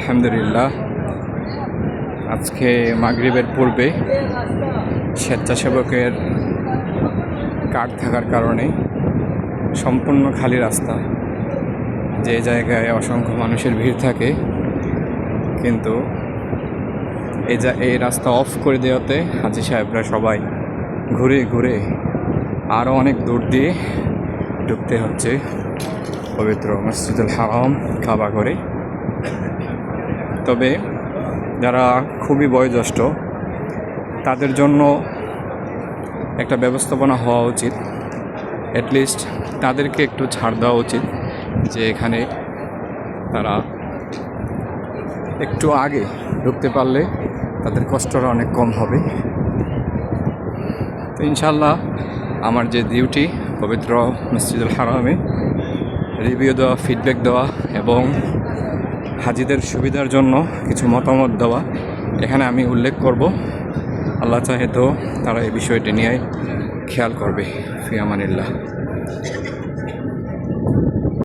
আলহামদুলিল্লাহ, আজকে মাগরিবের পূর্বে স্বেচ্ছাসেবকের কার্ড থাকার কারণে সম্পূর্ণ খালি রাস্তা। যে জায়গায় অসংখ্য মানুষের ভিড় থাকে, কিন্তু এই রাস্তা অফ করে দেওয়াতে হাজী সাহেবরা সবাই ঘুরে ঘুরে আরও অনেক দূর দিয়ে ঢুকতে হচ্ছে পবিত্র মসজিদুল হারাম কাবা করে। তবে যারা খুবই বয়োজ্যেষ্ঠ তাদের জন্য একটা ব্যবস্থাপনা হওয়া উচিত, অ্যাটলিস্ট তাদেরকে একটু ছাড় দেওয়া উচিত, যে এখানে তারা একটু আগে ঢুকতে পারলে তাদের কষ্টটা অনেক কম হবে। তো ইনশাল্লাহ আমার যে ডিউটি পবিত্র মসজিদুল হারামে রিভিউ দেওয়া, ফিডব্যাক দেওয়া এবং হাজিদের সুবিধার জন্য কিছু মতামত দেওয়া, এখানে আমি উল্লেখ করব। আল্লাহ চাহে তো তারা এই বিষয়টি নিয়ে খেয়াল করবে। ফি আমানিল্লাহ।